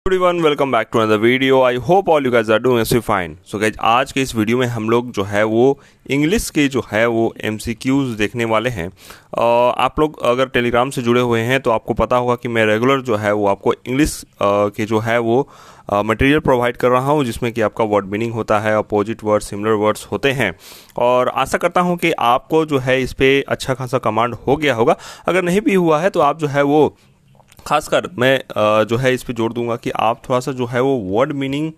Everyone welcome back to another video. I hope all you guys are doing so fine. So guys आज के इस video में हम लोग जो है वो इंग्लिश के जो है वो एमसीक्यूज देखने वाले हैं। आप लोग अगर टेलीग्राम से जुड़े हुए हैं तो आपको पता होगा कि मैं रेगुलर जो है वो आपको इंग्लिश के जो है वो मटेरियल प्रोवाइड कर रहा हूँ, जिसमें कि आपका वर्ड मीनिंग होता है, अपोजिट वर्ड सिमिलर वर्ड्स होते हैं। और आशा करता हूँ कि आपको जो है इस पर अच्छा खासा कमांड हो गया होगा। अगर नहीं भी हुआ है तो आप जो है वो खासकर मैं जो है इस पे जोड़ दूंगा कि आप थोड़ा सा जो है वो वर्ड मीनिंग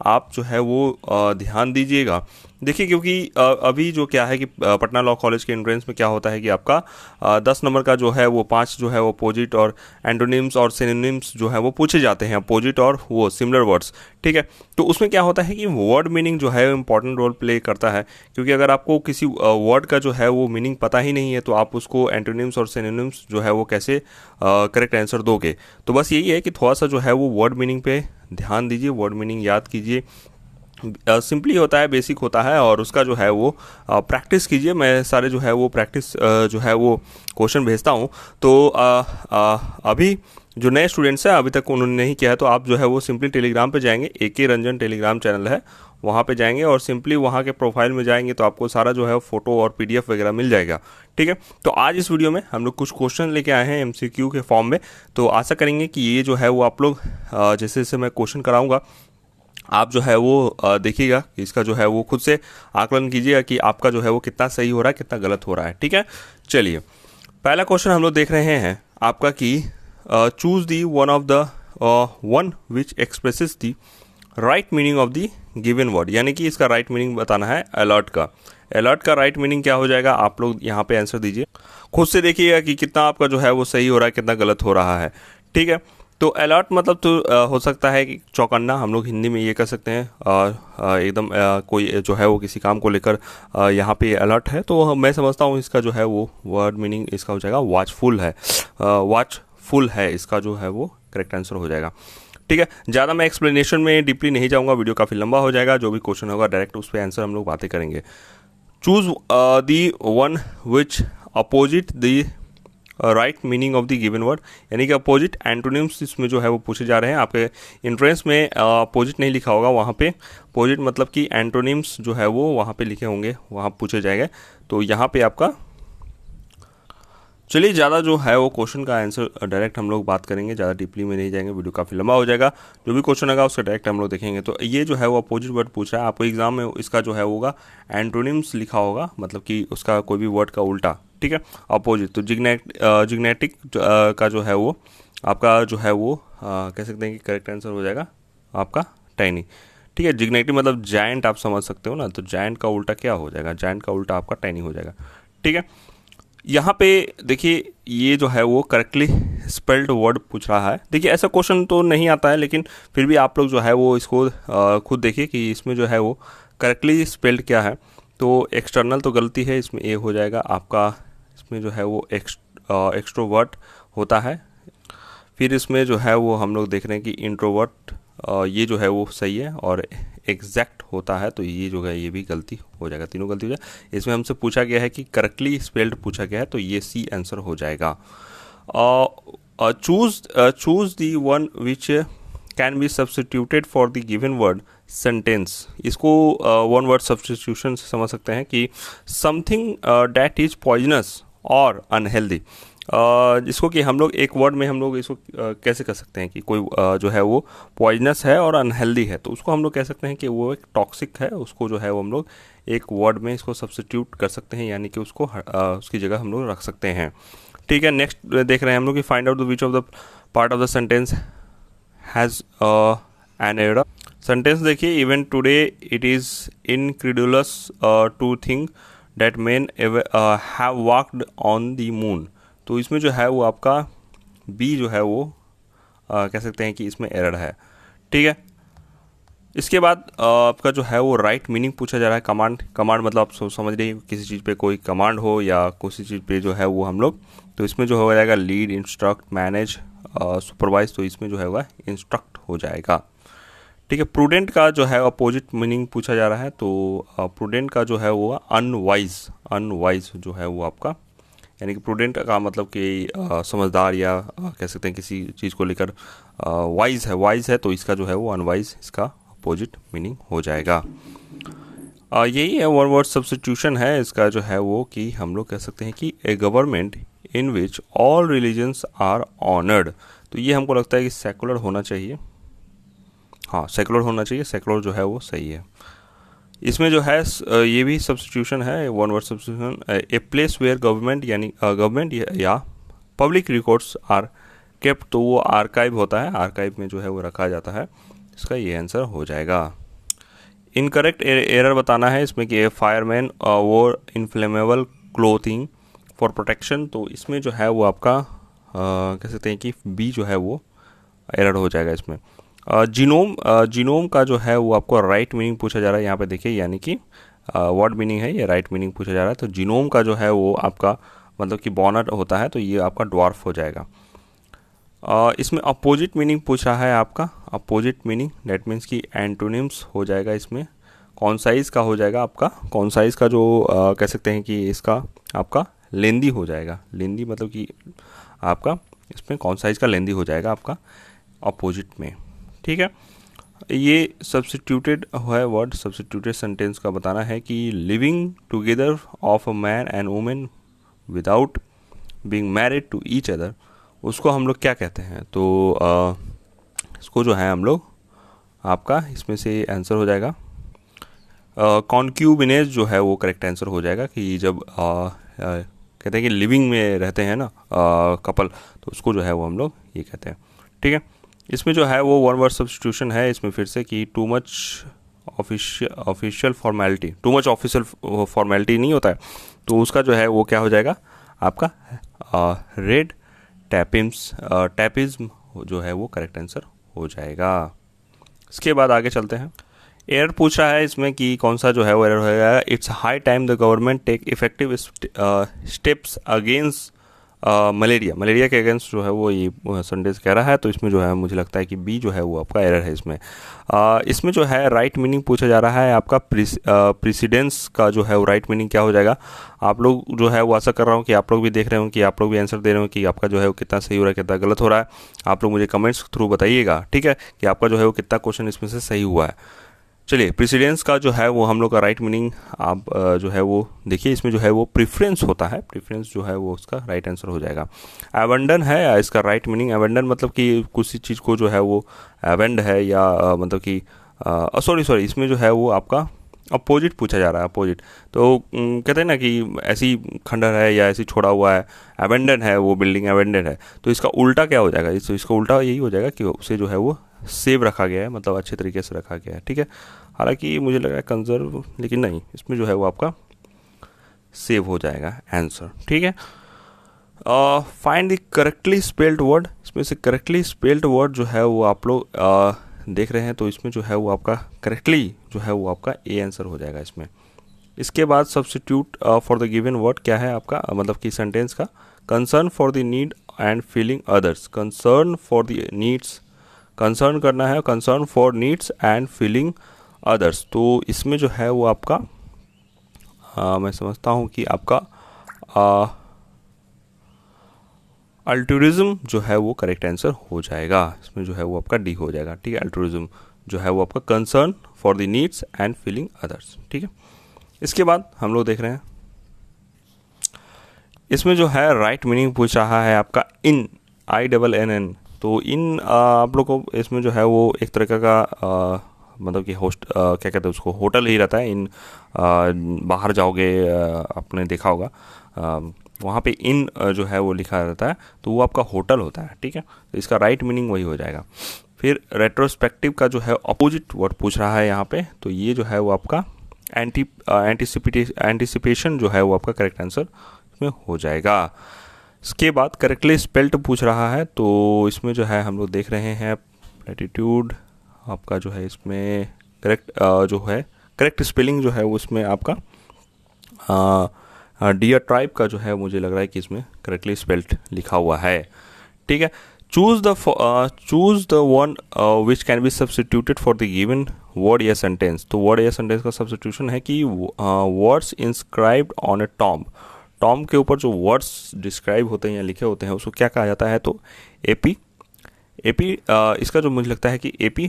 आप जो है वो ध्यान दीजिएगा। देखिए क्योंकि अभी जो क्या है कि पटना लॉ कॉलेज के एंट्रेंस में क्या होता है कि आपका 10 नंबर का जो है वो 5 जो है वो अपोजिट और एंटोनिम्स और सिनोनिम्स जो है वो पूछे जाते हैं, अपोजिट और वो सिमिलर वर्ड्स। ठीक है, तो उसमें क्या होता है कि वर्ड मीनिंग जो है इंपॉर्टेंट रोल प्ले करता है, क्योंकि अगर आपको किसी वर्ड का जो है वो मीनिंग पता ही नहीं है तो आप उसको एंटोनिम्स और सिनोनिम्स जो है वो कैसे करेक्ट आंसर दोगे। तो बस यही है कि थोड़ा सा जो है वो वर्ड मीनिंग पे ध्यान दीजिए, वर्ड मीनिंग याद कीजिए। सिंपली होता है, बेसिक होता है, और उसका जो है वो प्रैक्टिस कीजिए। मैं सारे जो है वो प्रैक्टिस जो है वो क्वेश्चन भेजता हूँ। तो अभी जो नए स्टूडेंट्स हैं अभी तक उन्होंने नहीं किया है तो आप जो है वो सिंपली टेलीग्राम पे जाएंगे, AK रंजन टेलीग्राम चैनल है, वहाँ पे जाएंगे और सिंपली वहाँ के प्रोफाइल में जाएंगे तो आपको सारा जो है फ़ोटो और PDF वगैरह मिल जाएगा। ठीक है, तो आज इस वीडियो में हम लोग कुछ क्वेश्चन लेके आए हैं MCQ के फॉर्म में। तो आशा करेंगे कि ये जो है वो आप लोग जैसे जैसे मैं क्वेश्चन कराऊंगा आप जो है वो देखिएगा कि इसका जो है वो खुद से आकलन कीजिएगा कि आपका जो है वो कितना सही हो रहा है, कितना गलत हो रहा है। ठीक है, चलिए पहला क्वेश्चन हम लोग देख रहे हैं आपका कि choose the one of the one which expresses the right meaning of the given word, यानी कि इसका राइट मीनिंग बताना है अलर्ट का। अलर्ट का राइट मीनिंग क्या हो जाएगा, आप लोग यहाँ पे आंसर दीजिए, खुद से देखिएगा कि कितना आपका जो है वो सही हो रहा है, कितना गलत हो रहा है। ठीक है, तो अलर्ट मतलब तो हो सकता है कि चौकन्ना, हम लोग हिंदी में ये कह सकते हैं एकदम कोई जो है वो किसी काम को लेकर यहाँ पे अलर्ट है। तो मैं समझता हूँ इसका जो है वो वर्ड मीनिंग इसका हो जाएगा वॉचफुल है। वॉचफुल है इसका जो है वो करेक्ट आंसर हो जाएगा। ठीक है, ज़्यादा मैं एक्सप्लेनेशन में डीपली नहीं जाऊँगा, वीडियो काफ़ी लंबा हो जाएगा। जो भी क्वेश्चन होगा डायरेक्ट उस पर आंसर हम लोग बातें करेंगे। Choose the one which opposite the right meaning of the given word, यानी कि अपोजिट एंटोनिम्स इसमें जो है वो पूछे जा रहे हैं। आपके इंट्रेंस में अपोजिट नहीं लिखा होगा, वहाँ पे अपोजिट मतलब कि एंटोनिम्स जो है वो वहाँ पे लिखे होंगे, वहाँ पूछे जाएंगे। तो यहाँ पे आपका चलिए ज़्यादा जो है वो क्वेश्चन का आंसर डायरेक्ट हम लोग बात करेंगे, ज़्यादा डीपली में नहीं जाएंगे, वीडियो काफ़ी लंबा हो जाएगा। जो भी क्वेश्चन आएगा उसका डायरेक्ट हम लोग देखेंगे। तो ये जो है वो अपोजिट वर्ड पूछ रहा है आपको एग्जाम में, इसका जो है होगा एंटोनिम्स लिखा होगा, मतलब कि उसका कोई भी वर्ड का उल्टा। ठीक है, अपोजिट तो जिग्नेटिक का जो है वो आपका जो है वो कह सकते हैं कि करेक्ट आंसर हो जाएगा आपका टाइनी। ठीक है, जिग्नेटिक मतलब जायंट आप समझ सकते हो ना, तो जायंट का उल्टा क्या हो जाएगा, जायंट का उल्टा आपका टाइनी हो जाएगा। ठीक है, यहाँ पे देखिए ये जो है वो करेक्टली स्पेल्ड वर्ड पूछ रहा है। देखिए ऐसा क्वेश्चन तो नहीं आता है, लेकिन फिर भी आप लोग जो है वो इसको खुद देखिए कि इसमें जो है वो करेक्टली स्पेल्ड क्या है। तो एक्सटर्नल तो गलती है, इसमें ए हो जाएगा आपका। इसमें जो है वो एक्सट्रोवर्ट होता है। फिर इसमें जो है वो हम लोग देख रहे हैं कि इंट्रोवर्ट, ये जो है वो सही है, और एग्जैक्ट होता है तो ये जो है ये भी गलती हो जाएगा, तीनों गलती हो जाए। इसमें हमसे पूछा गया है कि करेक्टली स्पेल्ड पूछा गया है तो ये C आंसर हो जाएगा। Choose the one which can be substituted for the given word sentence. इसको वन वर्ड सब्सटीट्यूशन से समझ सकते हैं कि समथिंग डैट इज पॉइजनस और अनहेल्दी। जिसको कि हम लोग एक वर्ड में हम लोग इसको कैसे कर सकते हैं कि कोई जो है वो पॉइजनस है और अनहेल्दी है, तो उसको हम लोग कह सकते हैं कि वो एक टॉक्सिक है। उसको जो है वो हम लोग एक वर्ड में इसको सब्स्टिट्यूट कर सकते हैं, यानी कि उसको उसकी जगह हम लोग रख सकते हैं। ठीक है, नेक्स्ट देख रहे हैं हम लोग कि find out the which of the part of the sentence has an error. Sentence देखिए, even today it is incredulous to think that man have walked on the moon. तो इसमें जो है वो आपका B जो है वो कह सकते हैं कि इसमें एरर है। ठीक है, इसके बाद आपका जो है वो राइट मीनिंग पूछा जा रहा है। कमांड मतलब आप समझ रहे हैं किसी चीज़ पे कोई कमांड हो या किसी चीज़ पे जो है वो हम लोग, तो इसमें जो हो जाएगा लीड, इंस्ट्रक्ट, मैनेज, सुपरवाइज, तो इसमें जो है होगा इंस्ट्रक्ट हो जाएगा। ठीक है, प्रूडेंट का जो है अपोजिट मीनिंग पूछा जा रहा है, तो प्रूडेंट का जो है वो अनवाइज जो है वो आपका यानी कि प्रूडेंट का मतलब कि समझदार या कह सकते हैं किसी चीज़ को लेकर वाइज है तो इसका जो है वो अनवाइज इसका अपोजिट मीनिंग हो जाएगा। यही है वन वर्ड सब्स्टिट्यूशन है इसका जो है वो कि हम लोग कह सकते हैं कि a government in which all religions are honoured. तो ये हमको लगता है कि सेकुलर होना चाहिए, हाँ सेकुलर होना चाहिए, सेकुलर जो है वो सही है। इसमें जो है ये भी सब्स्टिट्यूशन है, one word substitution. A place where government यानी गवर्नमेंट या पब्लिक रिकॉर्ड्स आर केप्ट, तो वो आर्काइव होता है, आर्काइव में जो है वो रखा जाता है, इसका ये आंसर हो जाएगा। इनकरेक्ट एरर बताना है इसमें कि ए फायरमैन वोर इनफ्लेमेबल क्लोथिंग फॉर प्रोटेक्शन, तो इसमें जो है वो आपका कह सकते हैं कि बी जो है वो एरर हो जाएगा इसमें। जीनोम का जो है वो आपको राइट मीनिंग पूछा जा रहा है यहाँ पे देखिए, यानी कि वर्ड मीनिंग है, ये राइट मीनिंग पूछा जा रहा है। तो जीनोम का जो है वो आपका मतलब कि बॉनट होता है, तो ये आपका ड्वार्फ हो जाएगा। इसमें अपोजिट मीनिंग पूछ रहा है आपका, अपोजिट मीनिंग डेट मीन्स कि एंटोनिम्स हो जाएगा इसमें। कॉन्साइज का हो जाएगा आपका, कॉन्साइज का जो कह सकते हैं कि इसका आपका लेंदी हो जाएगा, लेंदी मतलब कि आपका इसमें कॉन्साइज का लेंदी हो जाएगा आपका अपोजिट में, ठीक है। ये सब्स्टिट्यूटेड है वर्ड, सब्स्टिट्यूटेड सेंटेंस का बताना है कि living together of a man and women without being married to each other, उसको हम लोग क्या कहते हैं। तो इसको जो है हम लोग आपका इसमें से आंसर हो जाएगा कॉन्क्यूबिनेज जो है वो करेक्ट आंसर हो जाएगा कि जब कहते हैं कि लिविंग में रहते हैं ना कपल, तो उसको जो है वो हम लोग ये कहते हैं, ठीक है। इसमें जो है वो वन वर्ड सब्स्टिट्यूशन है इसमें फिर से कि too much official formality, too much official formality नहीं होता है, तो उसका जो है वो क्या हो जाएगा आपका रेड टैपिज्म जो है वो करेक्ट आंसर हो जाएगा। इसके बाद आगे चलते हैं। एरर पूछ रहा है इसमें कि कौन सा जो है वो एरर होगा, it's high time the government take effective steps against malaria के अगेंस्ट जो है वो ये संडेज कह रहा है, तो इसमें जो है मुझे लगता है कि बी जो है वो आपका एरर है इसमें। इसमें जो है राइट मीनिंग पूछा जा रहा है आपका प्रेसिडेंस का जो है वो राइट मीनिंग क्या हो जाएगा। आप लोग जो है वो आशा कर रहा हूँ कि आप लोग भी देख रहे हो कि आप लोग भी आंसर दे रहे हो कि आपका जो है वो कितना सही हो रहा है कितना गलत हो रहा है। आप लोग मुझे कमेंट्स थ्रू बताइएगा, ठीक है, कि आपका जो है वो कितना क्वेश्चन इसमें से सही हुआ है। चलिए प्रेसिडेंस का जो है वो हम लोग का राइट मीनिंग आप जो है वो देखिए, इसमें जो है वो प्रेफरेंस होता है, प्रेफरेंस जो है वो उसका राइट आंसर हो जाएगा। एवेंडन है इसका राइट मीनिंग, एवेंडन मतलब कि किसी चीज़ को जो है वो एवेंड है या मतलब कि सॉरी इसमें जो है वो आपका अपोजिट पूछा जा रहा है, अपोजिट। तो कहते हैं ना कि ऐसी खंडर है या ऐसी छोड़ा हुआ है, एवेंडन है वो बिल्डिंग एवेंडन है, तो इसका उल्टा क्या हो जाएगा, इसका उल्टा यही हो जाएगा कि उसे जो है वो सेव रखा गया है, मतलब अच्छे तरीके से रखा गया है, ठीक है। हालांकि मुझे लग रहा है कंजर्व, लेकिन नहीं, इसमें जो है वो आपका सेव हो जाएगा आंसर, ठीक है। Find the correctly spelled word, इसमें से करेक्टली स्पेल्ड वर्ड जो है वो आप लोग देख रहे हैं, तो इसमें जो है वो आपका करेक्टली जो है वो आपका ए आंसर हो जाएगा इसमें। इसके बाद substitute for the given word क्या है आपका, मतलब कि सेंटेंस का concern for the need and feeling others, concern for the needs, concern करना है, concern for needs and feeling others, तो इसमें जो है वो आपका मैं समझता हूँ कि आपका अल्टूरिज्म जो है वो करेक्ट आंसर हो जाएगा, इसमें जो है वो आपका डी हो जाएगा, ठीक है। अल्टूरिज्म जो है वो आपका concern for the needs and feeling others, ठीक है। इसके बाद हम लोग देख रहे हैं इसमें जो है राइट मीनिंग पूछ रहा है आपका इन, INN, तो इन आप लोग को इसमें जो है वो एक तरह का मतलब कि होस्ट क्या कहते हैं उसको, होटल ही रहता है। इन बाहर जाओगे आपने देखा होगा वहाँ पे इन जो है वो लिखा रहता है, तो वो आपका होटल होता है, ठीक है। तो इसका राइट मीनिंग वही हो जाएगा। फिर रेट्रोस्पेक्टिव का जो है अपोजिट वर्ड पूछ रहा है यहाँ पे, तो ये जो है वो आपका एंटिसिपेशन जो है वो आपका करेक्ट आंसर इसमें हो जाएगा। इसके बाद करेक्टली स्पेल्ड पूछ रहा है, तो इसमें जो है हम लोग देख रहे हैं प्लेटिट्यूड आपका जो है इसमें करेक्ट जो है करेक्ट स्पेलिंग जो है वो इसमें आपका डियर ट्राइब का जो है मुझे लग रहा है कि इसमें करेक्टली स्पेल्ड लिखा हुआ है, ठीक है। Choose the one which can be substituted for the given word या सेंटेंस, तो वर्ड या सेंटेंस का सब्स्टिट्यूशन है कि words inscribed on A tomb, Tom के ऊपर जो वर्ड्स डिस्क्राइब होते हैं या लिखे होते हैं उसको क्या कहा जाता है, तो एपी। एपी इसका जो मुझे लगता है कि एपी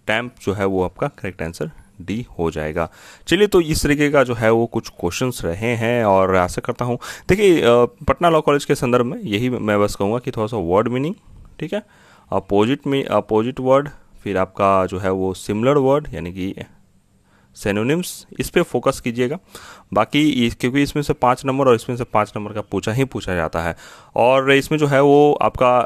टैम्प जो है वो आपका करेक्ट आंसर डी हो जाएगा। चलिए, तो इस तरीके का जो है वो कुछ क्वेश्चंस रहे हैं और आशा करता हूँ, देखिए पटना लॉ कॉलेज के संदर्भ में यही मैं बस कहूँगा कि थोड़ा सा वर्ड मीनिंग, ठीक है, अपोजिट में अपोजिट वर्ड, फिर आपका जो है वो सिमिलर वर्ड यानी कि सिनोनिम्स, इस पे फोकस कीजिएगा। बाकी क्योंकि इसमें से 5 नंबर और इसमें से 5 नंबर का पूछा जाता है, और इसमें जो है वो आपका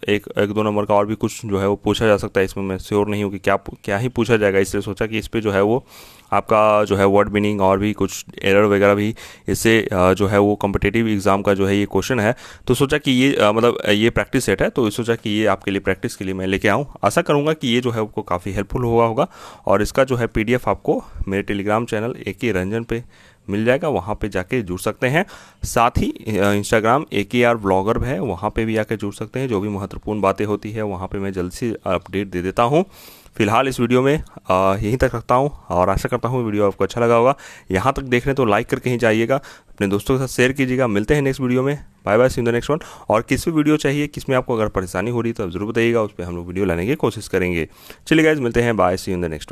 एक दो नंबर का और भी कुछ जो है वो पूछा जा सकता है। इसमें मैं श्योर नहीं हूँ कि क्या ही पूछा जाएगा, इसलिए सोचा कि इस पे जो है वो आपका जो है वर्ड मीनिंग और भी कुछ एरर वगैरह भी इससे जो है वो कॉम्पिटिटिव एग्जाम का जो है ये क्वेश्चन है, तो सोचा कि ये मतलब ये प्रैक्टिस सेट है, तो सोचा कि ये आपके लिए प्रैक्टिस के लिए मैं लेके आऊँ। आशा करूँगा कि ये जो है आपको काफ़ी हेल्पफुल हुआ होगा, और इसका जो है PDF आपको मेरे टेलीग्राम चैनल AK रंजन पे मिल जाएगा, वहाँ पे जाके जुड़ सकते हैं। साथ ही इंस्टाग्राम AKR ब्लॉगर है, वहाँ पे भी आके जुड़ सकते हैं। जो भी महत्वपूर्ण बातें होती है वहाँ पे मैं जल्द से अपडेट दे देता हूँ। फिलहाल इस वीडियो में यहीं तक रखता हूँ, और आशा करता हूँ वीडियो आपको अच्छा लगा होगा। यहाँ तक देख रहे हैं तो लाइक करके ही जाइएगा, अपने दोस्तों के साथ शेयर कीजिएगा। मिलते हैं नेक्स्ट वीडियो में। Bye bye, see you in the next one. और किस भी वीडियो चाहिए, किसमें आपको अगर परेशानी हो रही है तो आप जरूर बताइएगा, उस पर हम लोग वीडियो लाने की कोशिश करेंगे। चलिए गाइस, मिलते हैं। Bye, see you in the next one.